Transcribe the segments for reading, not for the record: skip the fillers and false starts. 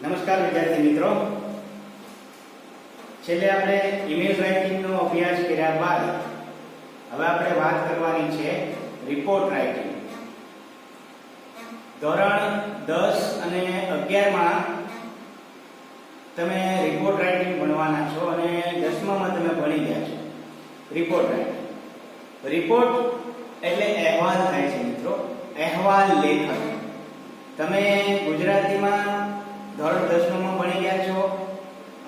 નમસ્કાર વિદ્યાર્થી મિત્રો, છેલ્લે આપણે ઈમેલ રાઇટિંગનો અભ્યાસ કર્યા બાદ હવે આપણે વાત કરવાની છે રિપોર્ટ રાઇટિંગ. ધોરણ 10 અને 11 માં તમે રિપોર્ટ રાઇટિંગ ભણવાના છો અને 10મા માં તમે ભણી ગયા છો રિપોર્ટ રાઇટિંગ. રિપોર્ટ એટલે અહેવાલ થાય છે મિત્રો, અહેવાલ લેખન. તમે ગુજરાતીમાં ધોરણ 10 માં ભણી ગયા છો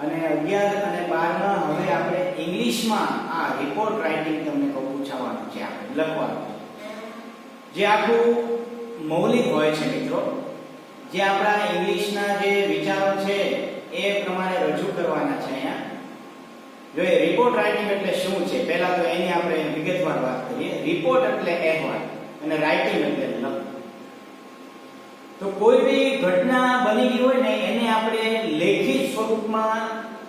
અને 11 અને 12 માં હવે આપણે ઇંગ્લિશમાં આ રિપોર્ટ રાઇટિંગ તમને પૂછાવાનું છે, આપણે લખવાનું છે, જે આખું મૌલિક હોય છે મિત્રો, જે આપણા ઇંગ્લિશના જે વિચારો છે એ પ્રમાણે રજૂ કરવાના છે. અહીંયા જો એ રિપોર્ટ રાઇટિંગ એટલે શું છે, પહેલા તો એની આપણે વિગતવાર વાત કરીએ. રિપોર્ટ એટલે અહેવાલ અને રાઇટિંગ એટલે લખવું. તો કોઈ બી ઘટના બની ગઈ હોય ને એને આપણે લેખિત સ્વરૂપમાં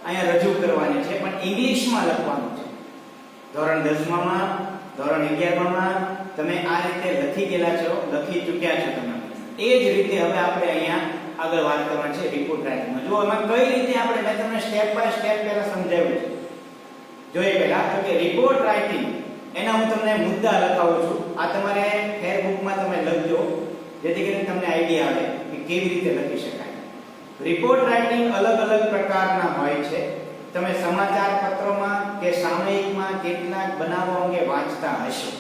અહીંયા રજૂ કરવાની છે, પણ ઇંગ્લિશમાં લખવાનું છે. ધોરણ 10 માં, ધોરણ 11 માં તમે આ રીતે લખી ગયેલા છો, લખી ચૂક્યા છો તમે. એ જ રીતે હવે આપણે અહીંયા આગળ વાત કરવાની છે રિપોર્ટ રાઇટિંગમાં. જો એમાં કઈ રીતે આપણે મેં તમને સ્ટેપ બાય સ્ટેપ પહેલા સમજાવ્યું છે. જોઈએ પહેલા તો કે રિપોર્ટ રાઇટિંગ એના હું તમને મુદ્દા લખાવું છું. આ તમારે ફેરબુકમાં તમે લખજો, જેથી કરીને તમને આઈડિયા આવે કે કેવી રીતે લખી શકાય. રિપોર્ટ રાઇટિંગ અલગ અલગ પ્રકારના હોય છે. તમે સમાચાર પત્રોમાં કે સામયિકમાં કેટલાક બનાવો અંગે વાંચતા હશો.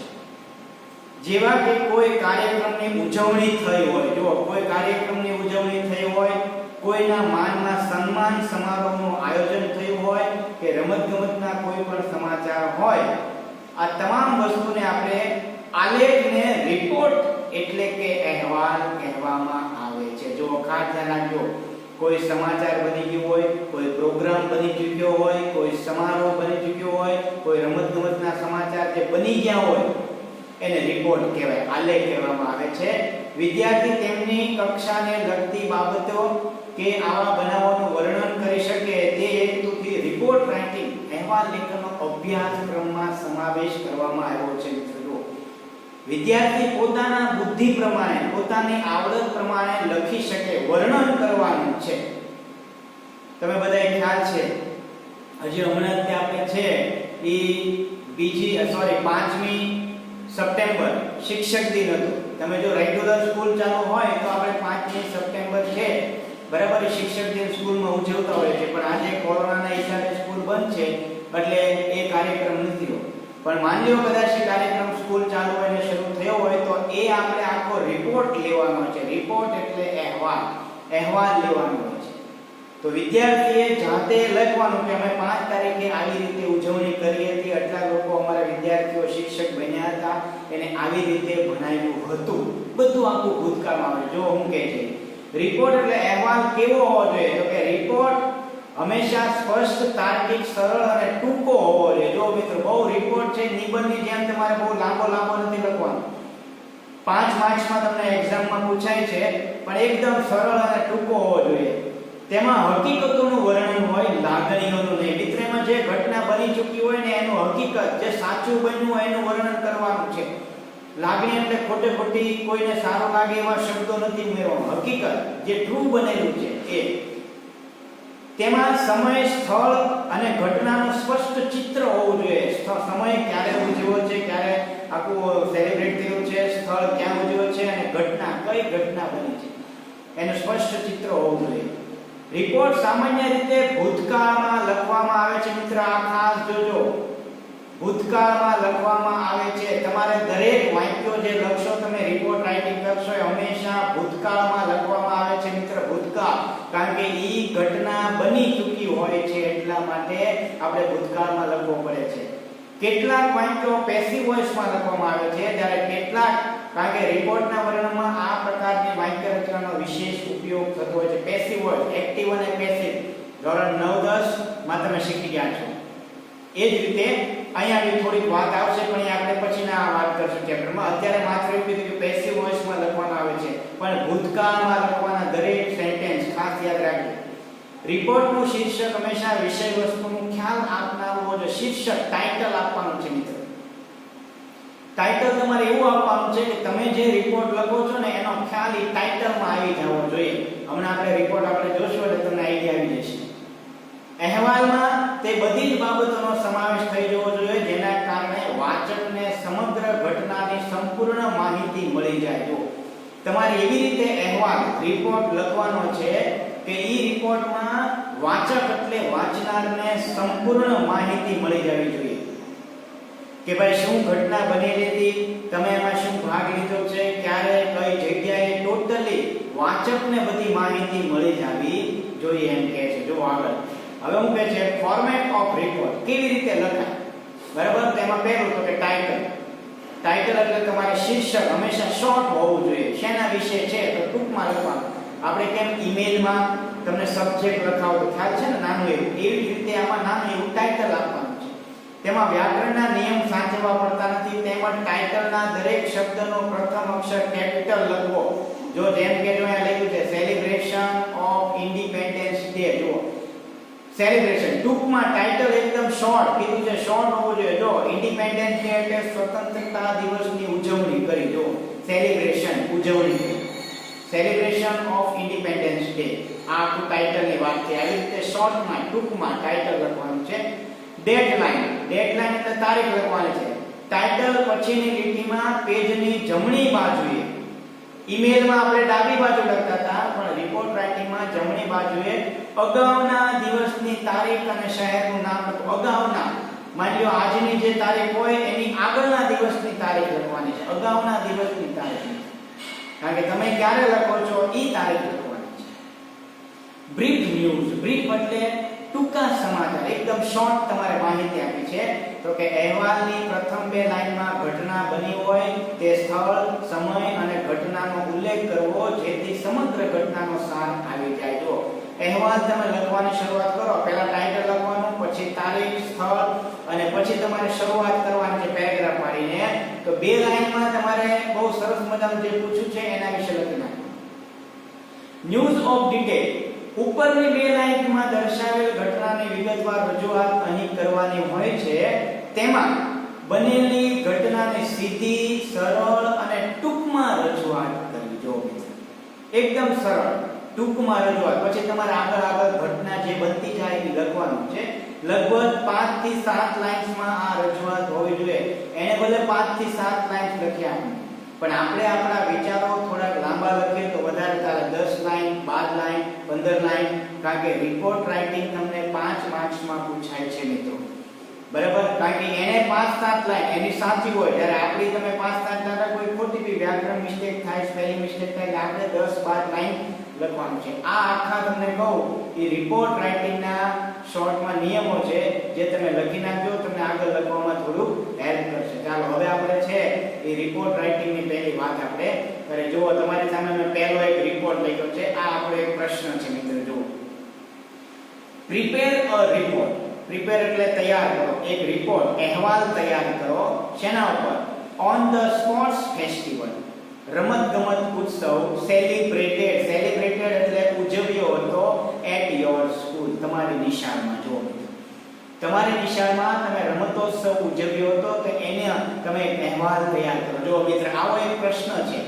જેવા કે કોઈ કાર્યક્રમની ઉજવણી થઈ હોય, જો કોઈ કાર્યક્રમની ઉજવણી થઈ હોય, કોઈના માનમાં સન્માન સમારોહનું આયોજન થયું હોય કે રમતગમતના કોઈ પણ સમાચાર હોય, આ તમામ વસ્તુને આપણે આલેખને રિપોર્ટ એટલે કે અહેવાલ કહેવામાં આવે છે. જો ખાસ ધ્યાન રાખજો, કોઈ સમાચાર બની ગયું હોય, કોઈ પ્રોગ્રામ બની ચૂક્યો હોય, કોઈ સમારોહ બની ચૂક્યો હોય, કોઈ રમતગમતના સમાચાર જે બની ગયા હોય એને રિપોર્ટ કહેવાય, આલેખ કહેવામાં આવે છે. વિદ્યાર્થી તેમની કક્ષાને લગતી બાબતો કે આવા બનાવોનું વર્ણન કરી શકે તે હેતુથી રિપોર્ટ રાઇટિંગ અહેવાલ લેખનનો અભ્યાસક્રમમાં સમાવેશ કરવામાં આવ્યો છે. વિદ્યાર્થી પોતાના બુદ્ધિ પ્રમાણે, પોતાની આવડત પ્રમાણે લખી શકે, વર્ણન કરવાનું છે. તમે બધાએ ખ્યાલ છે, હજી હમણાં જ આપણે છે એ 5મી સપ્ટેમ્બર શિક્ષક દિન હતો. તમે જો રેગ્યુલર સ્કૂલ ચાલુ હોય તો આપણે 5મી સપ્ટેમ્બર છે બરાબર શિક્ષક દિન સ્કૂલમાં ઉજવતા હોય છે, પણ આજે કોરોનાના હિસાબે સ્કૂલ બંધ છે એટલે એ કાર્યક્રમ નથી રહ્યો. પણ માની લો કદાચ કાર્યક્રમ સ્કૂલ ચાલુ હોય ને શરૂ થયો હોય તો એ આપણે આખો રિપોર્ટ લેવાનો છે. રિપોર્ટ એટલે અહેવાલ, અહેવાલ લેવાનો હોય છે. તો વિદ્યાર્થીએ જાતે લખવાનું કે અમે 5 તારીખે આવી રીતે ઉજવણી કરી હતી, આટલા લોકો અમારા વિદ્યાર્થીઓ શિક્ષક બન્યા હતા, એને આવી રીતે ભણાવ્યું હતું, બધું આખું ભૂતકાળમાં આવે. જો હું કહે છે રિપોર્ટ એટલે અહેવાલ કેવો હોવો જોઈએ, તો કે રિપોર્ટ હંમેશા સ્પષ્ટ, તાર્કિક, સરળ અને ટૂંકો હોવો જોઈએ. જો મિત્રો બહુ રિપોર્ટ છે નિબંધની જેમ તમારે બહુ લાંબો નથી લખવાનો. 5 માર્ક્સમાં તમને એક્ઝામમાં પૂછાય છે, પણ એકદમ સરળ અને ટૂંકો હોવો જોઈએ. તેમાં હકીકતોનું વર્ણન હોય, લાગણીઓનું નહીં. મિત્ર એમાં જે ઘટના બની ચૂકી હોય ને એનું હકીકત, જે સાચું બન્યું હોય એનું વર્ણન કરવાનું છે. લાગણી એટલે ખોટી કોઈને સારું લાગે એવા શબ્દો નથી ઉમેરવાનો. હકીકત જે ટ્રુ બનેલું છે એ. તેમાં સમય, સ્થળ અને ઘટનાનું સ્પષ્ટ ચિત્ર હોવું જોઈએ. સમય ક્યારે ઉજવ્યો છે, ક્યારે આખું સેલિબ્રેટ થયું છે, સ્થળ ક્યાં ઉજવ્યો છે અને ઘટના કઈ ઘટના બની છે એનું સ્પષ્ટ ચિત્ર હોવું જોઈએ. રિપોર્ટ સામાન્ય રીતે ભૂતકાળમાં લખવામાં આવે છે. મિત્ર આ ખાસ જોજો, ભૂતકાળમાં લખવામાં આવે છે. તમારે દરેક વાક્યો જે લખશો, તમે રિપોર્ટ રાઇટિંગ કરશો એ હંમેશા ભૂતકાળમાં લખવામાં આવે છે. મિત્ર ભૂતકાળ, કારણ કે ઈ ઘટના બની ચૂકી હોય છે એટલા માટે આપણે ભૂતકાળમાં લખવો પડે છે. કેટલાક વાક્યો પેસિવ વોઇસમાં લખવામાં આવે છે, જ્યારે કેટલાક, કારણ કે રિપોર્ટના વર્ણનમાં આ પ્રકારની વાક્ય રચનાનો વિશેષ ઉપયોગ થતો હોય છે. પેસિવ વોઇસ, એક્ટિવ અને પેસિવ ધોરણ 9-10 માં તમે શીખી ગયા છો. એ જ રીતે અહીંયા બી થોડીક વાત આવશે, પણ એ આપણે પછીના વાત કરશું ચેપ્ટરમાં. અત્યારે માત્ર એવું કીધું કે પેસિવ વોઇસમાં લખવાનું આવે છે, પણ ભૂતકાળમાં લખવાના દરેક સેન્ટેન્સ ખાસ યાદ રાખજો. રિપોર્ટનું શીર્ષક હંમેશા વિષય વસ્તુનો ખ્યાલ આપનારું હોય. શીર્ષક, ટાઇટલ આપવાનું છે મિત્ર. ટાઇટલ તમારે એવું આપવાનું છે કે તમે જે રિપોર્ટ લખો છો ને એનો ખ્યાલ એ ટાઇટલમાં આવી જવો જોઈએ. હમણાં આપણે રિપોર્ટ આપણે જોશું એટલે તમને આઈડિયા આવી જશે. અહેવાલમાં તે બધી જ બાબતોનો સમાવેશ થઈ જવો જોઈએ જેના કારણે વાચકને સમગ્ર ઘટનાની સંપૂર્ણ માહિતી મળી જાય. જો તમારે એવી રીતે અહેવાલ રિપોર્ટ લખવાનો છે કે ઈ રિપોર્ટમાં વાચક એટલે વાંચનારને સંપૂર્ણ માહિતી મળી જવી જોઈએ કે ભાઈ શું ઘટના બનેલી હતી, તમે એમાં શું ભાગ લીધો છે, ક્યારે, કઈ જગ્યાએ, ટોટલી વાચકને બધી માહિતી મળી જવી જોઈએ એમ કહે છે. જો આગળ હવે હું કહે છે ફોર્મેટ ઓફ રિપોર્ટ કેવી રીતે લખાય. બરાબર, તેમાં પહેલું તો કે ટાઇટલ. ટાઇટલ એટલે તમારે શીર્ષક હંમેશા શોર્ટ હોવું જોઈએ. શેના વિશે છે તો ટૂંકમાં લખવાનું. આપણે કેમ ઈમેલમાં તમને સબ્જેક્ટ લખાવો તો ખ્યાલ છે ને નાનું એવું, એવી જ રીતે આમાં નાનું એવું ટાઇટલ આપવાનું છે. તેમાં વ્યાકરણના નિયમ સાચવવા પડતા નથી. તેમજ ટાઇટલના દરેક શબ્દનો પ્રથમ અક્ષર કેપિટલ લખવો. જો જેમ કે જો અહીંયા લખ્યું છે સેલિબ્રેશન ઓફ ઇન્ડિપેન્ડન્સ ડે. જો સેલિબ્રેશન ટૂંકમાં ટાઇટલ એકદમ શોર્ટ કીધું છે, શોર્ટ હોવું જોઈએ. જો ઇન્ડિપેન્ડન્સ ડે એટલે સ્વતંત્રતા દિવસની ઉજવણી કરી. જો સેલિબ્રેશન ઉજવણી, સેલિબ્રેશન ઓફ ઇન્ડિપેન્ડન્સ ડે, આ આખું ટાઇટલની વાત છે. આવી રીતે શોર્ટમાં ટૂંકમાં ટાઇટલ લખવાનું છે. ડેડલાઇન, ડેડલાઇન એટલે તારીખ લખવાની છે. ટાઇટલ પછીની લીટીમાં પેજની જમણી બાજુએ, ઈમેલમાં આપણે ડાબી બાજુ લખતા હતા પણ રિપોર્ટ રાઇટિંગમાં જમણી બાજુએ અગાઉના દિવસની તારીખ અને શહેરનું નામ લખવું. અગાઉના, માની લો આજની જે તારીખ હોય એની આગળના દિવસની તારીખ લખવાની છે. અગાઉના દિવસની તારીખ, કારણ કે તમે ક્યારે લખો છો ઈ તારીખ લખવાની છે. બ્રીફ ન્યૂઝ, બ્રીફ એટલે ટૂંકા સમાચાર, એકદમ શોર્ટ તમારે માહિતી આપી છે. તો કે અહેવાલની પ્રથમ બે લાઈનમાં ઘટના બની હોય તે સ્થળ, સમય અને ઘટનાનો ઉલ્લેખ કરવો જેથી સમગ્ર ઘટનાનો સાર આવી જાય. જો અહેવાલ તમે લખવાની શરૂઆત કરો, પહેલા ટાઇટલ લખવાનું, પછી તારીખ, સ્થળ અને પછી તમારે શરૂઆત કરવાની છે પેરેગ્રાફ વાળીને. તો બે લાઈનમાં તમારે બહુ સરસ મજાનું જે પૂછ્યું છે એના વિશે લખી નાખવાનું. ન્યૂઝ ઓફ ડિટેલ, ઉપરની બે લાઈનમાં દર્શાવેલ ઘટનાની વિગતવાર રજૂઆત અહીં કરવાની હોય છે. તેમાં બનેલી ઘટનાની સીધી, સરળ અને ટૂંકમાં રજૂઆત કરવી. જો એકદમ સરળ ટૂંકમાં રજૂઆત, પછી તમારે આગળ ઘટના જે બનતી જાય એ લખવાનું છે. લગભગ 5 થી 7 લાઇન્સમાં આ રજૂઆત હોવી જોઈએ. એને ભલે 5 થી 7 લાઇન્સ લખ્યા પણ આપણે આપણા વિચારો થોડાક લાંબા લખીએ તો વધારે ચાલે. 10 લાઈન, 12 લાઈન, 15 લાઈન, કારણ કે રિપોર્ટ રાઇટિંગ તમને 5 માર્ક્સમાં પૂછાય છે મિત્રો. બરાબર, કારણ કે એને 5-7 લાઈન એની સાચી હોય, જ્યારે આપણી તમે 5-7 લાઈન કોઈ ખોટી બી વ્યાકરણ મિસ્ટેક થાય, સ્પેલિંગ મિસ્ટેક થાય, આપણે 10-12 લાઈન લખવાનું છે. આ આખા તમને કહું એ રિપોર્ટ રાઇટિંગના શોર્ટમાં નિયમો છે જે તમે લખી નાખજો, તમને આગળ લખવામાં થોડું હેલ્પ કરશે. ચાલો હવે આપણે છે એ રિપોર્ટ રાઇટિંગની પહેલી વાત આપણે કરે. જુઓ તમારી સામે મેં પહેલો એક રિપોર્ટ લખ્યો છે. આ આપણો એક પ્રશ્ન છે મિત્રો. જુઓ, પ્રિપેર અ રિપોર્ટ. પ્રિપેર એટલે તૈયાર કરો, એક રિપોર્ટ, અહેવાલ તૈયાર કરો. શેના ઉપર? ઓન ધ સ્પોર્ટ્સ ફેસ્ટિવલ, રમત-ગમત ઉત્સવ, સેલિબ્રેટેડ, સેલિબ્રેટેડ એટલે ઉજવ્યો હતો એટ યોર સ્કૂલ, તમારી નિશાળમાં. જો તમારી નિશાળમાં તમે રમતોત્સવ ઉજવ્યો હતો તો એને તમે એક અહેવાલ તૈયાર કરો. જો મિત્ર આવો એક પ્રશ્ન છે,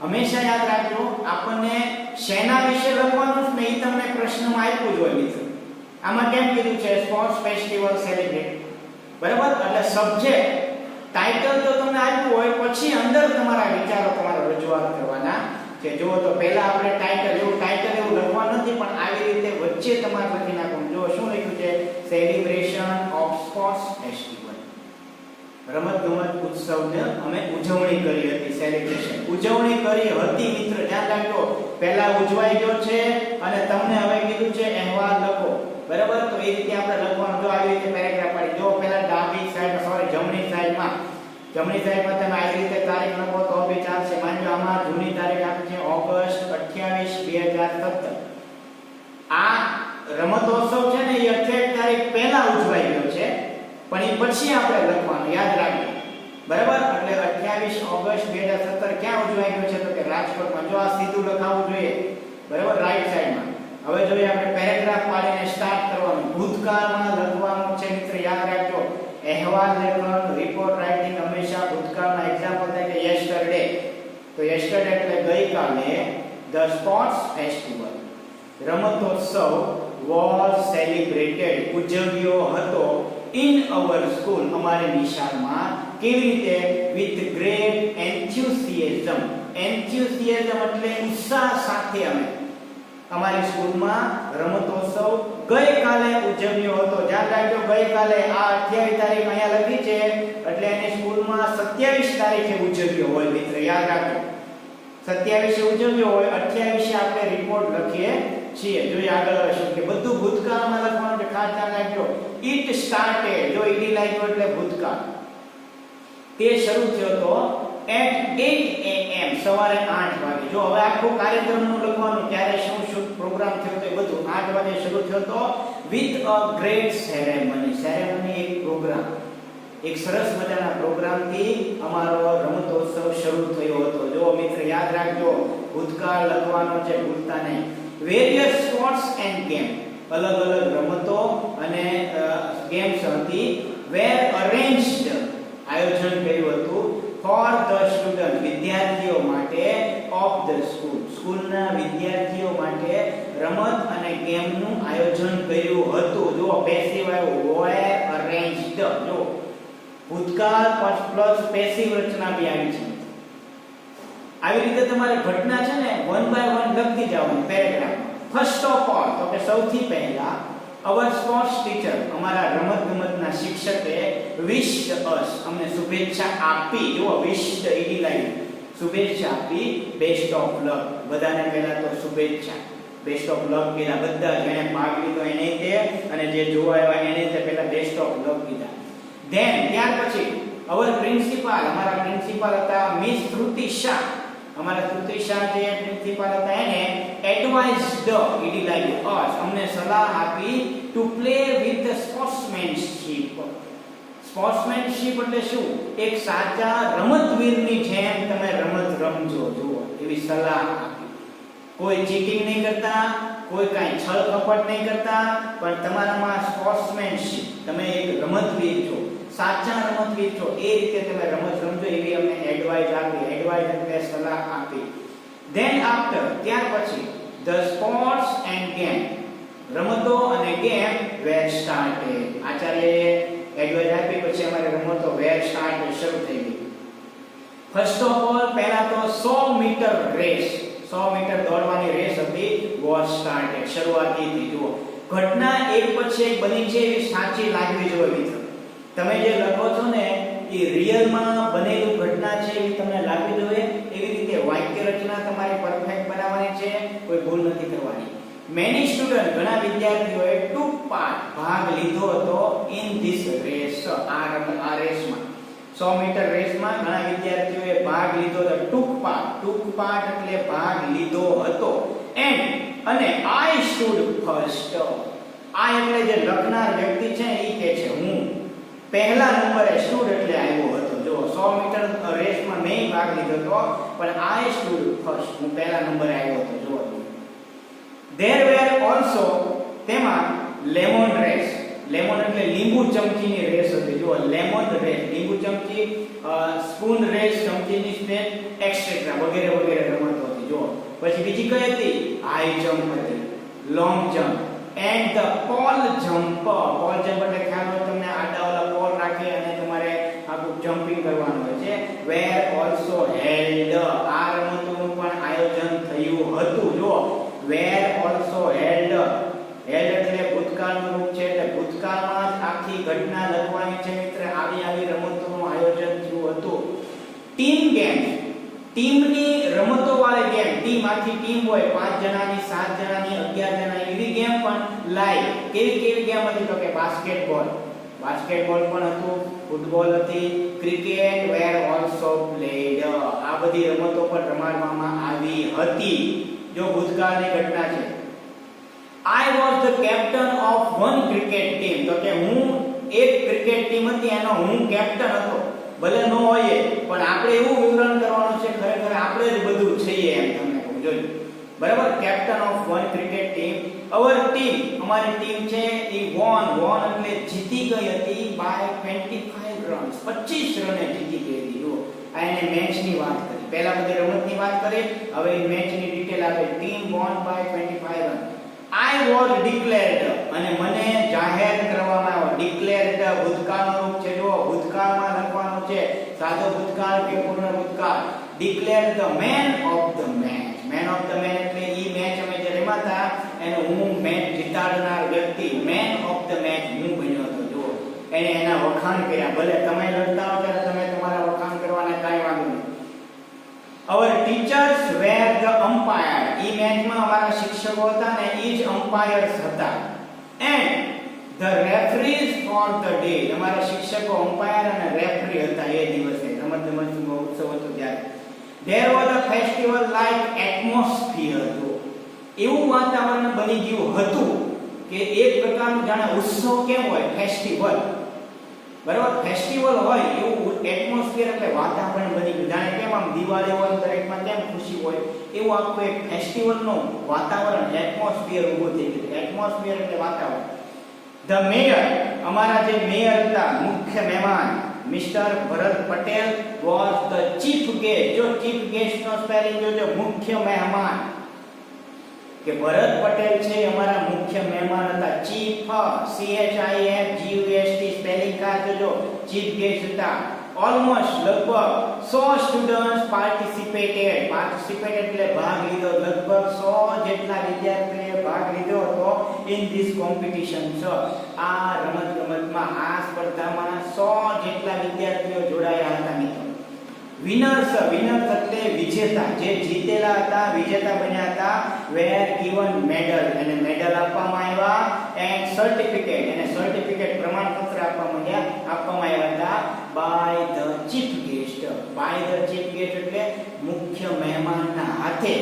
હંમેશા યાદ રાખજો, આપણને શેના વિશે લખવાનું છે ને એ તમને પ્રશ્નમાં આપ્યું જ હોય મિત્ર. આમાં કેમ કીધું છે સ્પોર્ટ્સ ફેસ્ટિવલ સેલિબ્રેટ, બરાબર? એટલે સબ્જેક્ટ ટાઇટલ તો તમને આપ્યું હોય, પછી અંદર તમારા વિચારો તમારે રજૂઆત કરવાના છે. જો તો પહેલા આપણે ટાઇટલ એવું લખવા નથી પણ આવી રીતે વચ્ચે તમારે લખી નાખવાનું. જો શું લખ્યું છે? સેલિબ્રેશન ઓફ સ્પોર્ટ્સ ફેસ્ટિવલ, રમત-ગમત ઉત્સવને અમે ઉજવણી કરી હતી. સેલિબ્રેશન ઉજવણી કરી હતી મિત્ર, ધ્યાન રાખજો. પહેલા ઉજવાઈ ગયો છે અને તમને હવે કીધું છે અહેવાલ લખો, બરાબર? તો એ રીતે આપણે લખવાનું. જો આવી રીતે પેરેગ્રાફ પાડી. જો પહેલા ડાબી સાઈડ, સોરી જમણી સાઈડમાં તમે આવી રીતે તારીખ લખો તો બી ચાલશે. માની લો આમાં જૂની તારીખ આપી છે ઓગસ્ટ 28, 2017. આ રમતોત્સવ છે ને એ 28 તારીખ પહેલા ઉજવાઈ ગયો છે પણ એ પછી આપણે લખવાનું, યાદ રાખજો, બરાબર? એટલે 28 ઓગસ્ટ 2017 ક્યાં ઉજવાઈ ગયો છે? તો કે રાજકોટમાં. જો આ સીધું લખાવવું જોઈએ, બરાબર, રાઈટ સાઈડમાં. હવે જોઈએ આપણે પેરેગ્રાફ પાડીને સ્ટાર્ટ કરવાનું. ભૂતકાળમાં લખવાનું છે મિત્ર, યાદ રાખજો. અહેવાલ લેખન, રિપોર્ટ રાઇટિંગ હંમેશા ભૂતકાળના yesterday. તો yesterday એટલે ગઈકાલે the sports festival રમતોત્સવ was celebrated ઉજવ્યો હતો in our school અમારી નિશાળમાં કેવી રીતે with great enthusiasm એટલે ઉત્સાહ સાથે અમે અમારી સ્કૂલમાં રમતોત્સવ ગઈકાલે ઉજવ્યો હતો ધ્યાન રાખજો ગઈકાલે આ 28 તારીખ અહીંયા લખી છે એટલે એની સ્કૂલમાં 27 તારીખે ઉજવ્યો હોય મિત્ર યાદ રાખજો 27 ઉજવ્યો હોય 28 આપણે રિપોર્ટ લખીએ છીએ જોઈએ આગળ શું કે બધું ભૂતકાળમાં લખવાનું છે ખાસ ધ્યાન રાખજો it started જો ઈડી લાગ્યો એટલે ભૂતકાળ તે શરૂ થયો તો at 8 am સવારે 8 વાગે જો હવે આખો કાર્યક્રમનું લખવાનું ત્યારે શું શું પ્રોગ્રામ થયો તો એ બધું 8 વાગે શરૂ થયો તો with a great ceremony એક પ્રોગ્રામ એક સરસ મજાના પ્રોગ્રામથી અમારો રમતોત્સવ શરૂ થયો હતો જો મિત્ર યાદ રાખજો ભૂતકાળ લખવાનો છે ભૂલતા નહીં various sports and game અલગ અલગ રમતો અને ગેમ્સ હતી were arranged આયોજન કર્યું હતું for the student વિદ્યાર્થીઓ માટે of the school સ્કૂલના વિદ્યાર્થીઓ માટે રમત અને ગેમનું આયોજન કર્યું હતું જો પેસિવ આવ્યું were arranged જો ભૂતકાળ પ્લસ પેસિવ રચના બી આવી છે આવી રીતે તમારે ઘટના છે ને વન બાય વન લખતી જવાની પેરેગ્રાફ ફર્સ્ટ ઓફ ઓલ તો કે સૌથી પહેલા our sports teacher અમારા રમતગમતના શિક્ષકે wished us અમને શુભેચ્છા આપી જો wished ઈડી લાઈન શુભેચ્છા આપી બેસ્ટ ઓફ લક બધાને પહેલા તો શુભેચ્છા બેસ્ટ ઓફ લક કીધા બધા જેને ભાગ લીધો એને તે અને જે જોવા આવ્યા એને તે પહેલા બેસ્ટ ઓફ લક કીધા ધેન ત્યાર પછી our પ્રિન્સિપાલ અમારા પ્રિન્સિપાલ હતા મિસ શ્રુતિ શાહ અમારા શ્રુતિ શાહ જે પ્રિન્સિપાલ હતા એને એડવાઇઝડ ઈડી લાગ્યું us અમને સલાહ આપી ટુ પ્લે વિથ સ્પોર્ટ્સમેનશિપ એટલે શું એક સાચા રમતવીરની જેમ તમે રમત રમજો જુઓ એવી સલાહ આપી કોઈ ચીટિંગ નહીં કરતા કોઈ કાંઈ છળ કપટ નહીં કરતા પણ તમારામાં સ્પોર્ટ્સમેનશિપ તમે એક રમતવીર છો સાચા રમતવીર છો એ રીતે તમે રમત રમજો એવી અમને એડવાઇસ એટલે સલાહ આપી ધેન આફ્ટર ત્યાર પછી the sports and game રમતો અને ગેમ વેર સ્ટાર્ટેડ આચાર્યએ એડવાઇસ આપી પછી અમારે રમતો વેર સ્ટાર્ટેડ શરૂ થઈ ગઈ ફર્સ્ટ ઓફ ઓલ પહેલા તો 100 મીટર રેસ 100 મીટર દોડવાની રેસ હતી વોઝ સ્ટાર્ટેડ શરૂઆતી થી જુઓ ઘટના એક પછી એક બની છે એવી સાચી લાગવી જોઈએ મિત્રો તમે જે લખો છો ને એ રિયલમાં બનેલું ઘટના છે એવી તમને લાગવી જોઈએ એવી રીતે વાક્ય રચના તમારી પરફેક્ટ બનાવવાની છે કોઈ ભૂલ નથી કરવાની મેની સ્ટુડન્ટ ઘણા વિદ્યાર્થીઓએ ટુક પાર્ટ ભાગ લીધો હતો ઇન ધીસ રેસ આ રેસમાં 100 મીટર રેસમાં ઘણા વિદ્યાર્થીઓએ ભાગ લીધો હતો ટુક પાર્ટ એટલે ભાગ લીધો હતો એન્ડ અને આઈ સ્ટુડ ફર્સ્ટ આ એટલે જે લખનાર વ્યક્તિ છે એ કહે છે હું પહેલા નંબરે સ્ટુડ એટલે આવ્યો હતો જો 100 મીટર રેસમાં મેં ભાગ લીધો હતો પણ આઈ સ્ટુડ ફર્સ્ટ હું પહેલા નંબરે આવ્યો હતો જો there were also તેમાં લેમન રેસ લેમન એટલે લીંબુ ચમચીની રેસ હતી જો લેમન રેસ લીંબુ ચમચી સ્પૂન રેસ ચમચીની સ્પેન એક્સેટ્રા વગેરે રમતો હતી જો પછી બીજી કઈ હતી હાઈ જમ્પ હતી long jump and the pole jump એટલે ખ્યાલ હોય તમને આડાવાળા પોલ રાખી અને તમારે આખું જમ્પિંગ કરવાનું હોય છે વેર ઓલસો હેલ્ડ આ રમતોનું પણ આયોજન થયું હતું જો વેર ઓલસો હેલ્ડ એટલે ભૂતકાળનું રૂપ છે એટલે ભૂતકાળમાં જ આખી ઘટના લખવાની છે મિત્ર આવી રમતોનું આયોજન થયું હતું ટીમ ગેમ્સ ટીમની રમતો વાળી ગેમ ટીમ આખી ટીમ હોય 5 જણાની 7 જણાની 11 જણાની એવી ગેમ પણ લાઈવ કેવી ગેમ હતી તો કે બાસ્કેટબોલ પણ હતું ફૂટબોલ હતી ક્રિકેટ વેર ઓલસો પ્લેડ આ બધી રમતો પણ રમાડવામાં આવી હતી જો ભૂતકાળની ઘટના છે I was the captain of one cricket team તો કે હું એક ક્રિકેટ ટીમ હતી એનો હું કેપ્ટન હતો ભલે ન હોય પણ આપણે એવું વિવરણ કરવાનું છે ખરેખર આપણે જ બધું છીએ એમ તમને કહું જોજો બરાબર captain of one cricket team hour team અમારી ટીમ છે એ વોન એટલે જીતી ગઈ હતી બાય 25 રન્સ 25 રને જીતી ગઈ હતી જો આ એને મેચની વાત કરી, પહેલા બધી રમતની વાત કરી, હવે મેચની ડિટેલ આપે. Team won by 25 run. I was declared, અને મને જાહેર કરવામાં આવ્યો. declared ભૂતકાળનું રૂપ છે. જો ભૂતકાળમાં લખવાનું છે, સાદો ભૂતકાળ કે પૂર્ણ ભૂતકાળ. declared the man of the match. man of the match એટલે ઈ મેચ અમે જે રમાતા એને હું મેચ જીતાડનાર વ્યક્તિ, man of the match હું બન્યો હતો. જો એને એના વખાણ કર્યા. ભલે તમે લડતા હો ત્યારે તમે તમારા વખાણ કરવાના કાંઈ વાંધો નહીં. Our teachers were the umpire. ઈ મેચમાં અમારા શિક્ષકો હતા ને ઈ જ umpires હતા. And the referees for the day. અમારા શિક્ષકો umpire અને referee હતા એ દિવસે રમતગમતનો ઉત્સવ હતો ત્યારે. There was a festival like atmosphere. એવું વાતાવરણ બની ગયું હતું કે એક પ્રકારનું જાણે ઉત્સવ કેમ હોય, ફેસ્ટિવલ, બરાબર, ફેસ્ટિવલ હોય એવું એટમોસ્ફિયર એટલે વાતાવરણ બની ગયું. જાણે કેમ આમ દિવાળી હોય દરેકમાં કેમ ખુશી હોય એવું આખું એક ફેસ્ટિવલનું વાતાવરણ, એટમોસ્ફિયર ઊભું થઈ ગયું. એટમોસ્ફિયર એટલે વાતાવરણ. ધ મેયર, અમારા જે મેયર હતા, મુખ્ય મહેમાન, mister Bharat Patel was the chief guest. જો ચીફ ગેસ્ટ નો સ્પેલિંગ જોજો, મુખ્ય મહેમાન, કે ભરત પટેલ છે અમારા મુખ્ય મહેમાન હતા. ચીફ CHIFGUST સ્પેલિંગ કા જોજો, ચીફ ગેસ્ટ હતા. ઓલમોસ્ટ લગભગ 100 સ્ટુડન્ટ્સ પાર્ટિસિપેટેડ. પાર્ટિસિપેટ એટલે ભાગ લીધો. લગભગ 100 જેટલા વિદ્યાર્થીઓએ ભાગ લીધો હતો ઇન ધીસ કોમ્પિટિશન. આ રમતગમતમાં, આ સ્પર્ધામાં 100 જેટલા વિદ્યાર્થીઓ જોડાયા હતા મિત્રો. વિનર્સ, વિનર્સ એટલે વિજેતા, જે જીતેલા હતા, વિજેતા બન્યા હતા. વેર ગિવન મેડલ, અને મેડલ આપવામાં આવ્યા. એન્ડ સર્ટિફિકેટ, અને સર્ટિફિકેટ પ્રમાણપત્ર આપવામાં આવ્યા હતા by the chief guest. By the chief guest એટલે મુખ્ય મહેમાનના હાથે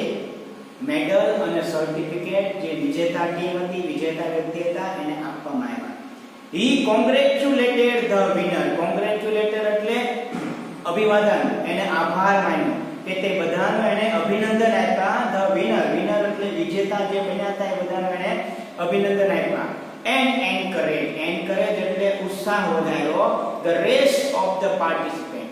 મેડલ અને સર્ટિફિકેટ જે વિજેતા ટીમ હતી, વિજેતા વ્યક્તિ હતા, એને આપવામાં આવ્યા. He congratulated the winner. Congratulated એટલે અભિવાદન, એને આભાર માન્યો કે તે બધાનો એને અભિનંદન આપ્યા. ધ વિનર, વિનર એટલે વિજેતા જે બન્યા હતા એ બધાનો એને અભિનંદન આપ્યા. એન્ડ એન્કરેજ, એન્કરેજ એટલે ઉત્સાહ વધાર્યો. The rest of the participant,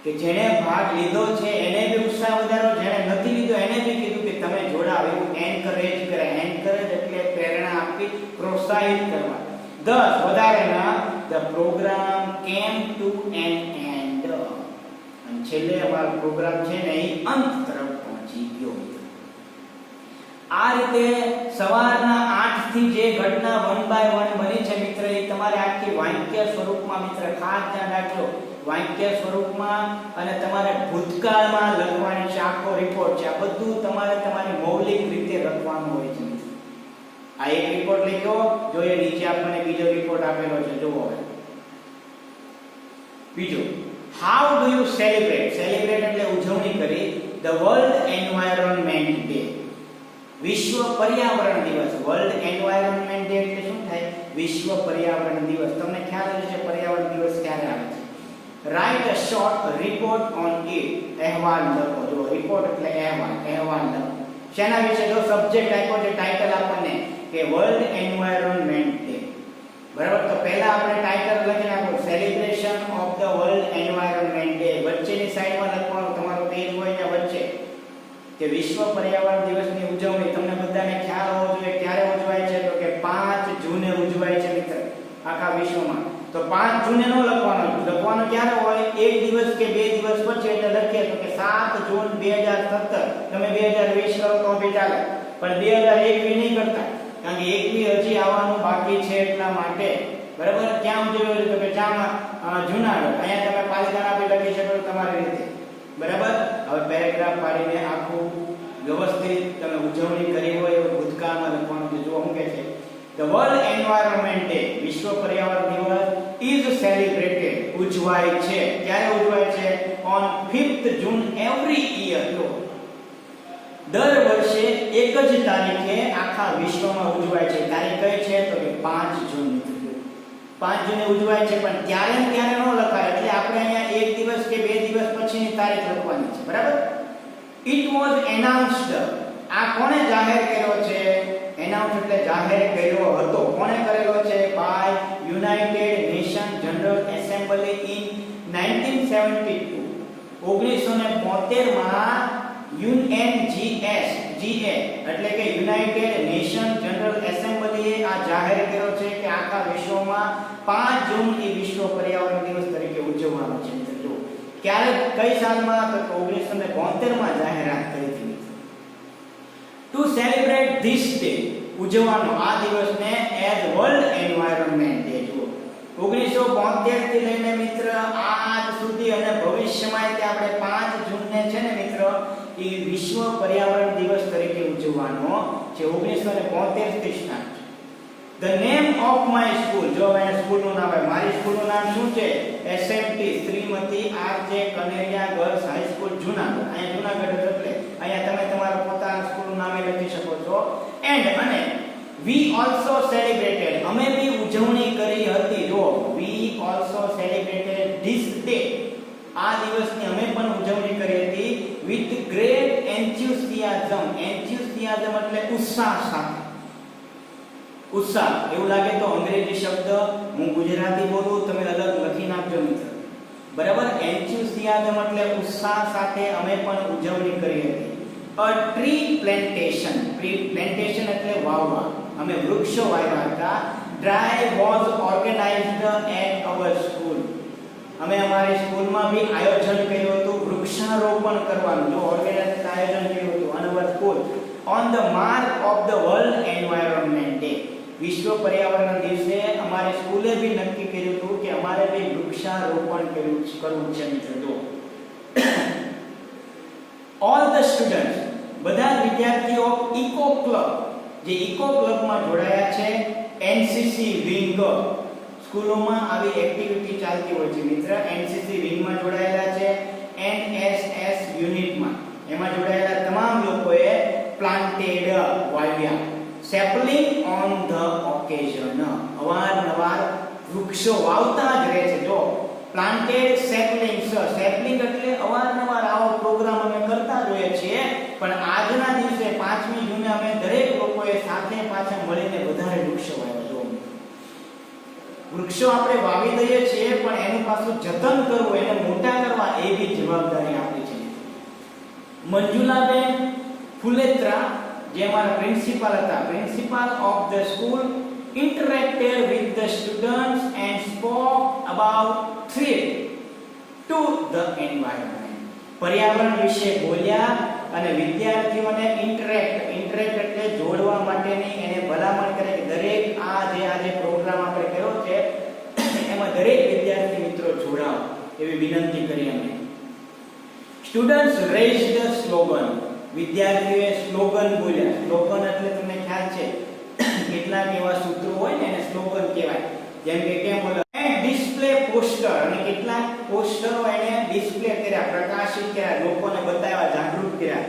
કે જેણે ભાગ લીધો છે એને બી ઉત્સાહ વધાર્યો, જેણે નથી લીધો એને બી કીધું કે તમે જોડાવ, એવું એન્કરેજ કરે. એન્કરેજ એટલે પ્રેરણા આપવી, પ્રોત્સાહિત કરવા. 10 વધારેના the program came to an end, અને છેલ્લે અમારો પ્રોગ્રામ છે ને એ અંત તરફ પહોંચી ગયો. આ રીતે સવારના 8 થી જે ઘટના 1 બાય 1 બની છે મિત્ર, એ તમારે આખી વાક્ય સ્વરૂપમાં મિત્ર ખાસ ધ્યાન રાખજો. વાક્ય સ્વરૂપમાં અને તમારે ભૂતકાળમાં લખવાની છે. આખો રિપોર્ટ છે, આ બધું તમારે તમારી મૌલિક રીતે લખવાનું હોય છે. આ એક રિપોર્ટ લખ્યો, જો એ નીચે આપણને બીજો રિપોર્ટ આપેલો છે, જુઓ. બીજો, how do you celebrate. Celebrate એટલે ઉજવણી કરી. ધ વર્લ્ડ એન્વાયરનમેન્ટ ડે, વિશ્વ પર્યાવરણ દિવસ. વર્લ્ડ એન્વાયરનમેન્ટ ડે એટલે શું થાય? વિશ્વ પર્યાવરણ દિવસ. તમને ખ્યાલ હશે પર્યાવરણ દિવસ ક્યારે આવે છે. Write a short report on it. અહેવાલ લખો. જો રિપોર્ટ એટલે અહેવાલ, અહેવાલ લખો. શેના વિશે? જો સબ્જેક્ટ આપ્યો છે, ટાઇટલ આપણને કે વર્લ્ડ એન્વાયરનમેન્ટ ડે, બરાબર. તો પહેલા આપણે ટાઇટલ લખી નાખો, celebration of the world environment day. વચ્ચેની સાઈડમાં લખવાનું, તમારો પેજ હોય ત્યાં વચ્ચે, કે વિશ્વ પર્યાવરણ દિવસની ઉજવણી. તમને બધાને ખ્યાલ હોવો જોઈએ ક્યારે ઉજવાય છે, તો કે 5 જૂને ઉજવાય છે મિત્ર આખા વિશ્વમાં. તો 5 જૂને ન લખવાનું, લખવાનું ક્યારે હોય? એક દિવસ કે 2 દિવસ પછી. એટલે લખીએ તો કે 7 જૂન 2017. તમે 2020 કરો તો બી ચાલે, પણ 2021 નહીં કરતા, કારણ કે 21 હજી આવવાનું બાકી છે એટલા માટે, બરાબર. ક્યાં ઉજવ્યો છે? તો કે જૂનાગઢ. અહીંયા તમે પાલિતાણા બી લખી શકો તમારી રીતે, બરાબર. હવે પેરેગ્રાફ પાડીને આખું વ્યવસ્થિત તમે ઉજવણી કરી હોય એવું ભૂતકાળમાં લખવાનું છે. જો શું કહે છે? The World Environment Day, વિશ્વ પર્યાવરણ દિવસ, is celebrated, ઉજવાય છે. ક્યારે ઉજવાય છે? On 5th June every year. દર વર્ષે એક જ તારીખે આખા વિશ્વમાં ઉજવાય છે. તારીખ કઈ છે? તો કે 5 જૂન. 5 જૂને ઉજવાય છે, પણ ત્યારે ને ત્યારે ન લખાય. એટલે આપણે અહીંયા એક દિવસ કે 2 દિવસ પછીની તારીખ લખવાની છે, બરાબર. It was announced. આ કોણે જાહેર કર્યો છે? એનાઉન્સ એટલે જાહેર કર્યો હતો. કોણે કરેલો છે? By United Nation General Assembly in 1972. 1972 માં UNGS GA એટલે કે યુનાઇટેડ નેશન જનરલ એસેમ્બલીએ આ જાહેર કર્યો છે કે આખા વિશ્વમાં 5 જૂન એ વિશ્વ પર્યાવરણ દિવસ તરીકે ઉજવવાનો છે. મિત્રો ક્યારે કઈ સાલમાં? તો 1972 માં જાહેરાત કરી હતી. ટુ સેલિબ્રેટ ધીસ ડે ઉજવવાનો આ દિવસને એઝ વર્લ્ડ એન્વાયરનમેન્ટ ડે. 1972 થી લઈને મિત્ર આજ સુધી અને ભવિષ્યમાં તે આપણે 5 જૂનને છે ને મિત્ર એ વિશ્વ પર્યાવરણ દિવસ તરીકે ઉજવવાનો છે. 1972 થી start. The name of my school, જો મેં સ્કૂલનું નામ આવે, મારી સ્કૂલનું નામ શું છે? SMT Shrimati RJ Kaneria girls high school Junagadh. અહીંયા જૂનાગઢ એટલે અહીંયા તમે તમારા પોતાના સ્કૂલનું નામ લખી શકો છો. એન્ડ અને we also celebrated, અમે બી ઉજવણી કરી હતી. જો we also celebrated this day, આ દિવસની અમે પણ ઉજવણી કરી હતી with great enthusiasm. enthusiasm એટલે ઉત્સાહ સાથે. ઉત્સાહ એવું લાગે તો અંગ્રેજી શબ્દ હું ગુજરાતી બોલું, તમે અલગ લખી નાખજો મિત્ર. બરાબર? enthusiasm એટલે ઉત્સાહ સાથે અમે પણ ઉજવણી કરી હતી. a tree plantation, tree plantation એટલે વાવવા, અમે વૃક્ષો વાવ્યા હતા. drive was organized at our school, અમે અમારી સ્કૂલમાં બી આયોજન કર્યું હતું વૃક્ષારોપણ કરવાનું. જો ઓર્ગેનાઇઝ આયોજન કર્યું હતું on our school on the mark of the world environment day, વિશ્વ પર્યાવરણ દિવસે અમારી સ્કૂલે બી નક્કી કર્યું હતું કે અમારે બી વૃક્ષારોપણ કરવું છે મિત્રો. જો all the students, બધા વિદ્યાર્થીઓ ઇકો ક્લબ, જે ઇકો ક્લબમાં જોડાયા છે, NCC વિંગ, સ્કૂલોમાં આવી એક્ટિવિટી ચાલતી હોય છે મિત્ર. NCC વિંગમાં જોડાયેલા છે, NSS યુનિટમાં એમાં જોડાયેલા તમામ લોકોએ પ્લાન્ટેડ વાવ્યા. સેપલિંગ ઓન ધ ઓકેઝન, અવારનવાર વૃક્ષો વાવતા જ રહે છે. જો પ્લાન્ટેડ સેપલિંગ્સ, સેપલિંગ એટલે અવારનવાર આવો પ્રોગ્રામ અમે કરતા જોઈએ છીએ, પણ આજના દિવસે 5મી જૂને અમે દરેક લોકોએ સાથે પાછા મળીને વધારે વૃક્ષો વાવ્યા. વૃક્ષો આપણે વાવી દઈએ છીએ પણ એનું પાછું જતન કરવું, એને મોટા કરવા એ બી જવાબદારી આપણી છે. મંજુલાબેન ફુલેત્રા જે અમારા પ્રિન્સિપાલ હતા, principal of the school, interacted with the students and spoke about threat to the environment, પર્યાવરણ વિશે બોલ્યા અને વિદ્યાર્થીઓને ઇન્ટરેક્ટ એટલે જોડવા માટેની એને ભલામણ કરે કે દરેક આજે પ્રોગ્રામ આપણે કર્યો છે એમાં દરેક વિદ્યાર્થી મિત્રો જોડાઓ એવી વિનંતી કરી અમે. સ્ટુડન્ટ્સ રેઝ ધ સ્લોગન, વિદ્યાર્થીઓએ સ્લોગન બોલ્યા. સ્લોગન એટલે તમને ખ્યાલ છે કેટલાક એવા સૂત્રો હોય ને એને સ્લોગન કહેવાય. જેમ કે કેમ બોલો, એન્ડ ડિસ્પ્લે પોસ્ટર, અને કેટલાક પોસ્ટરો એને ડિસ્પ્લે કર્યા, પ્રકાશિત કર્યા, લોકોને બતાવ્યા, જાગૃત કર્યા.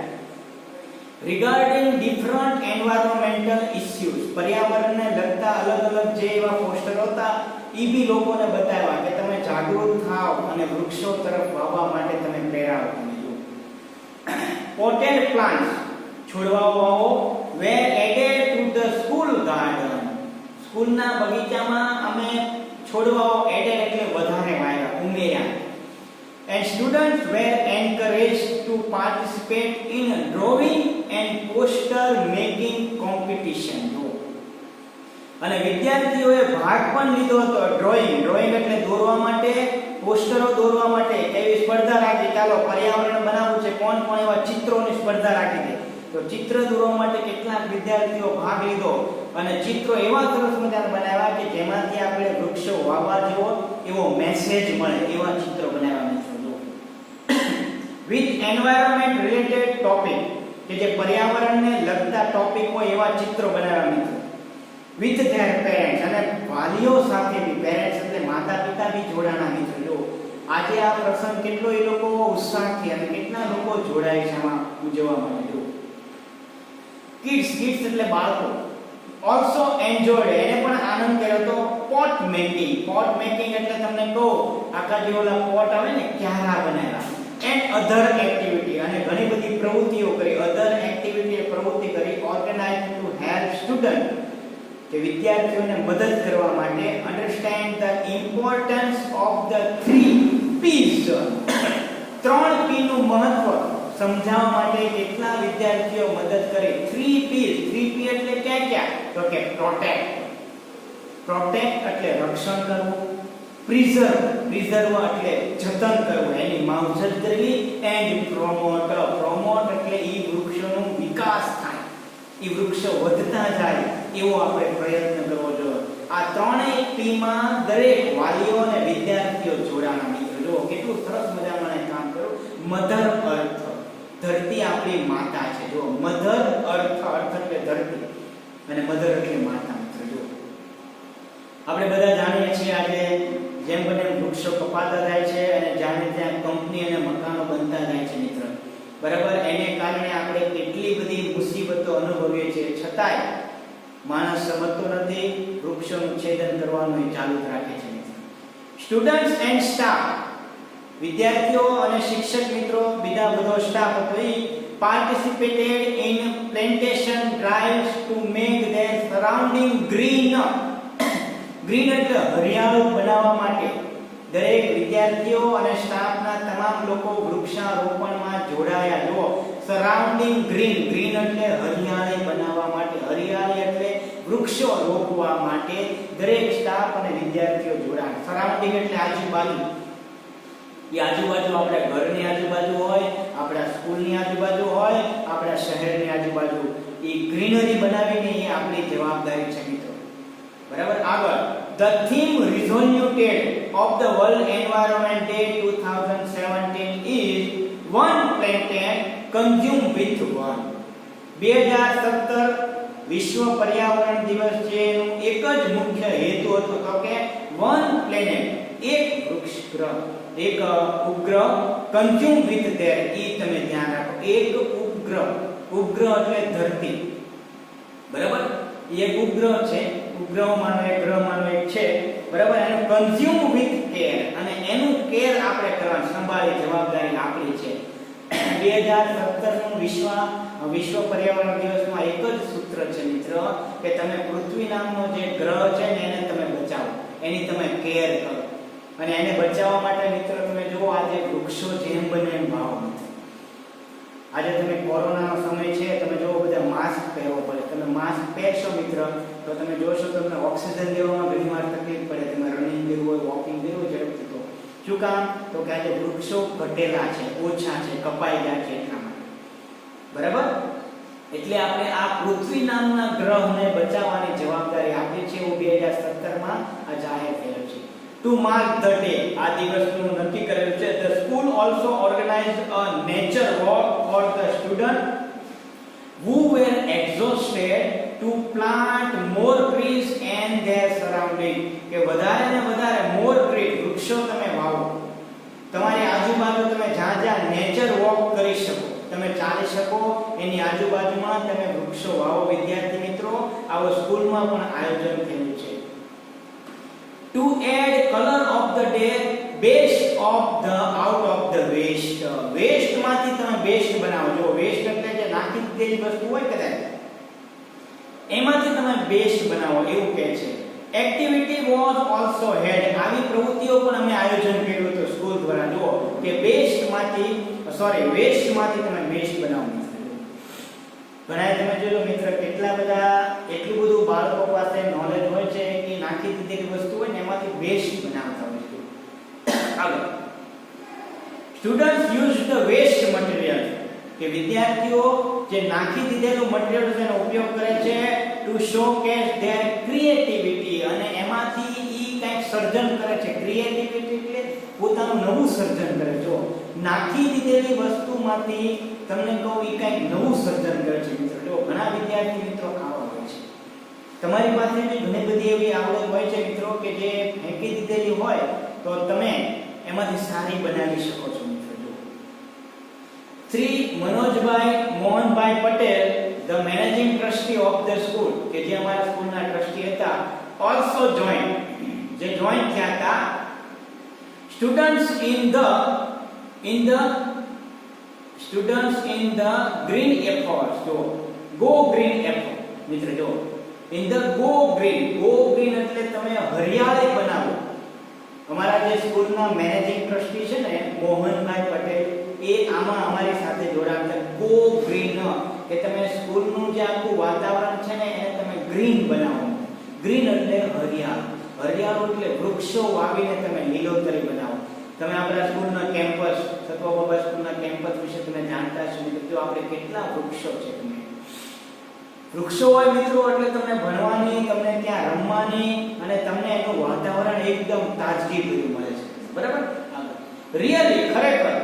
રિગાર્ડિંગ ડિફરન્ટ એન્વાયરમેન્ટલ ઇશ્યુઝ, પર્યાવરણને લગતા અલગ અલગ જે એવા પોસ્ટરો હતા ઈ બી લોકોને બતાવ્યા કે તમે જાગૃત થાઓ અને વૃક્ષો તરફ વાવવા માટે તમે પ્રેરાઓ. પોટેડ પ્લાન્ટ્સ, છોડવાઓ વાવો, were added to the school garden, સ્કૂલના બગીચામાં અમે છોડવાઓ એડેડ એટલે વધારે વાવ્યા, ઉમેર્યા. And students were encouraged to participate in drawing and poster making competition. અને વિદ્યાર્થીઓએ ભાગ પણ લીધો હતો ડ્રોઈંગ એટલે દોરવા માટે, પોસ્ટરો દોરવા માટે એવી સ્પર્ધા રાખી. ચાલો પર્યાવરણ બનાવવું છે, કોણ એવા ચિત્રોની સ્પર્ધા રાખી હતી. તો ચિત્ર દોરવા માટે કેટલાક વિદ્યાર્થીઓ ભાગ લીધો અને ચિત્રો એવા સરસ મજાના બનાવ્યા કે જેમાંથી આપણે વૃક્ષો વાવવા જેવો એવો મેસેજ મળે એવા ચિત્રો બનાવ્યા મિત્રો. વિથ એન્વાયરમેન્ટ રિલેટેડ ટોપિક, કે જે પર્યાવરણને લગતા ટોપિક હોય એવા ચિત્રો બનાવ્યા મિત્રો. વિથ ધેર પેરેન્ટ્સ, અને વાલીઓ સાથે બી, પેરેન્ટ્સ એટલે માતા પિતા બી જોડાણા મિત્રો. જો આજે આ પ્રસંગ કેટલો એ લોકો ઉત્સાહથી અને કેટલા લોકો જોડાય છે આમાં ઉજવવા માટે. કિડ્સ એટલે બાળકો ઓલ્સો એન્જોયડ, એને પણ આનંદ કર્યો તો પોટ મેકિંગ એટલે તમને કહો આખા જે ઓલા પોટ આવે ને ક્યારા બનાવ્યા. એન્ડ અધર એક્ટિવિટી, અને ઘણી બધી પ્રવૃત્તિઓ કરી, અધર એક્ટિવિટી પ્રવૃત્તિ કરી. ઓર્ગેનાઇઝ ટુ હેલ્પ સ્ટુડન્ટ, કે વિદ્યાર્થીઓને મદદ કરવા માટે. Understand the importance of the 3 P's, 3 P નું મહત્વ સમજાવવા માટે કેટલા વિદ્યાર્થીઓ મદદ કરે? 3 P. 3 P એટલે ક્યાં? તો કે પ્રોટેક્ટ. પ્રોટેક્ટ એટલે રક્ષણ કરવું, પ્રિઝર્વ એટલે જતન કરવું, એની માવજત કરવી, એન્ડ પ્રોમોટ એટલે ઈ વૃક્ષોનો વિકાસ થાય, ઈ વૃક્ષો વધતા જાય એવો આપણે પ્રયત્ન કરવો જોઈએ. આ ત્રણેય P માં દરેક વાલીઓ અને વિદ્યાર્થીઓ જોડાણા. મિત્રો જો કેટલું સરસ મજાનું કામ કર્યું. મધર અર્થ, ધરતી આપણી માતા છે. જો મધર અર્થ એટલે ધરતી અને મધર એટલે માતા. મિત્રો જો આપણે બધા જાણીએ છીએ આજે જેમ બને વૃક્ષો કપાતા જાય છે અને જાણે ત્યાં કંપની અને મકાનો બનતા જાય છે મિત્ર, બરાબર. એને કારણે આપણે કેટલી બધી મુસીબતો અનુભવીએ છીએ, છતાંય માણસ સમજતો નથી, વૃક્ષોનું છેદન કરવાનું ચાલુ રાખે છે. સ્ટુડન્ટ્સ એન્ડ સ્ટાફ, વિદ્યાર્થીઓ અને શિક્ષક મિત્રો, બીજા બધો સ્ટાફ હતો એ participated in plantation drives to make their surrounding green. Green એટલે હરિયાળું બનાવવા માટે દરેક વિદ્યાર્થીઓ અને સ્ટાફના તમામ લોકો વૃક્ષારોપણમાં જોડાયા. જો સરાઉન્ડિંગ ગ્રીન એટલે હરિયાળી બનાવવા માટે, હરિયાળી એટલે વૃક્ષો રોપવા માટે દરેક સ્ટાફ અને વિદ્યાર્થીઓ જોડાયા. સરાઉન્ડિંગ એટલે આજુબાજુ. એ આજુબાજુ આપણા ઘરની આજુબાજુ હોય, આપણા સ્કૂલની આજુબાજુ હોય, આપણા શહેરની આજુબાજુ, એ ગ્રીનરી બનાવીને એ આપણી જવાબદારી છે મિત્રો, બરાબર. આગળ the theme resoluted of the World Environment Day 2017 is one planet consumed with one. 2017 વિશ્વ પર્યાવરણ દિવસ છે, એનું એક જ મુખ્ય હેતુ હતો તો કે one planet, એક વૃક્ષ ગ્રહ, એક ઉપગ્રહ, consumed with their, ઈ તમે ધ્યાન રાખો, એક ઉપગ્રહ એટલે ધરતી, બરાબર. એક ઉપગ્રહ છે, ઉપગ્રહમાંનો એક ગ્રહમાંનો એક છે, બરાબર. એનું કન્ઝ્યુમ વિથ કેર, અને એનું કેર આપણે કરવાની સંભાળી જવાબદારી આપણી છે. 2017 નું વિશ્વ પર્યાવરણ દિવસમાં એક જ સૂત્ર છે મિત્ર કે તમે પૃથ્વી નામનો જે ગ્રહ છે ને એને તમે બચાવો, એની તમે કેર કરો. અને એને બચાવવા માટે મિત્ર તમે જુઓ આજે વૃક્ષો જેમ બને એમ વાવો. આજે તમે કોરોનાનો સમય છે, તમે જો બધા માસ્ક પહેરવો પડે, તમે માસ્ક પહેરશો મિત્ર તો તમે જોશો તમને ઓક્સિજન લેવામાં ઘણીવાર તકલીફ પડે. તમે રનિંગ કરવું હોય, વોકિંગ કરવું હોય ઝડપથી, તો શું કામ? તો કે આજે વૃક્ષો ઘટેલા છે, ઓછા છે, કપાઈ ગયા છે એટલા માટે, બરાબર. એટલે આપણે આ પૃથ્વી નામના ગ્રહને બચાવવાની જવાબદારી આપી છે, એવું 2017 માં આ જાહેર થયેલું છે. To mark the day, આ દિવસનું નક્કી કરેલું છે. The school also organized a nature walk for the students who were exhausted to plant more trees and their surrounding. કે વધારે ને વધારે more trees, વૃક્ષો તમે વાવો. તમારી આજુબાજુ તમે જ્યાં નેચર વોક કરી શકો, તમે ચાલી શકો, એની આજુબાજુમાં તમે વૃક્ષો વાવો. વિદ્યાર્થી મિત્રો, આવો સ્કૂલમાં પણ આયોજન થયું છે. To add color of the day, best of the out of the waste. Waste માંથી તમે best બનાવો. જો waste એટલે જે નાખી દીધેલી વસ્તુ હોય કદાચ, એમાંથી તમે best બનાવો એવું કહે છે. Activity was also held. આવી પ્રવૃત્તિઓ પણ અમે આયોજન કર્યું હતું સ્કૂલ દ્વારા. જો કે waste માંથી તમે best બનાવો. ઘણા તમે જોજો મિત્ર કેટલા બધા એટલું બધું બાળકો પાસે નોલેજ હોય છે કે નાખી દીધેલી વસ્તુ હોય ને એમાંથી વેસ્ટ બનાવતા હોય છે. આગળ students use the waste material, કે વિદ્યાર્થીઓ જે નાખી દીધેલું મટીરીયલ છે એનો ઉપયોગ કરે છે ટુ શોકેસ ધેર ક્રિએટિવિટી, અને એમાંથી ઈ કંઈક સર્જન કરે છે. ક્રિએટિવિટી એટલે પોતાનું નવું સર્જન કરે. જો નાખી દીધેલી વસ્તુમાંથી તમને કહું ઈ કંઈક નવું સર્જન કરે છે મિત્રો. જો ઘણા વિદ્યાર્થી મિત્રો આવા હોય છે, તમારી પાસે બી ઘણી બધી એવી આવડત હોય છે મિત્રો કે જે ફેંકી દીધેલી હોય તો તમે એમાંથી સારી બનાવી શકો છો મિત્રો. જો Shri Manojbhai Mohanbhai Patel, the managing trustee of the school, કે જે અમારા સ્કૂલના ટ્રસ્ટી હતા, ઓલસો જોઈન્ટ, જે જોઈન્ટ થયા હતા students in the green efforts. જો go green effort મિત્ર, જો in the go green એટલે તમે હરિયાળી બનાવો. અમારા જે સ્કૂલના મેનેજિંગ ટ્રસ્ટી છે ને મોહનભાઈ પટેલ, એ આમાં અમારી સાથે જોડાયા છે. ગો ગ્રીન, કે તમે સ્કૂલનું જે આખું વાતાવરણ છે ને એને તમે ગ્રીન બનાવો. ગ્રીન એટલે હરિયાળ, હરિયાળો એટલે વૃક્ષો વાવીને તમે લીલોતરી બનાવો. તમે આપણા સ્કૂલના કેમ્પસ, સત્વા બાબા સ્કૂલના કેમ્પસ વિશે તમે જાણતા છો કે જો આપણે કેટલા વૃક્ષો છે. તમે વૃક્ષો હોય મિત્રો એટલે તમને ભણવાની, તમને ત્યાં રમવાની અને તમને એનું વાતાવરણ એકદમ તાજગીભર્યું મળે છે. બરાબર? રિયલી, ખરેખર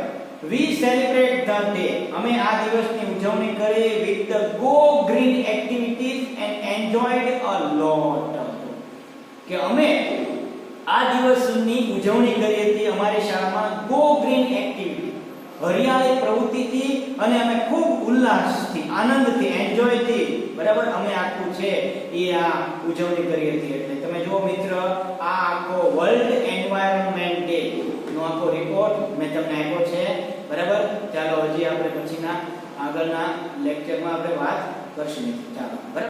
we celebrate the day, અમે આ દિવસની ઉજવણી કરી with the go green activities and enjoyed a lot. કે અમે આ દિવસની ઉજવણી કરી હતી અમારી શાળામાં ગો ગ્રીન એક્ટિવિટી, હરિયાળી પ્રવૃત્તિથી, અને અમે ખૂબ ઉલ્લાસથી, આનંદથી, એન્જોયથી, બરાબર, અમે આખું છે એ આ ઉજવણી કરી હતી. એટલે તમે જો મિત્ર, આ આખો વર્લ્ડ એન્વાયરનમેન્ટ ડે નો આખો રિપોર્ટ મેં તમને આપ્યો છે. બરાબર? ચાલો હજી આપણે પછીના આગળના લેક્ચરમાં આપણે વાત કરશું. ચાલો, બરાબર.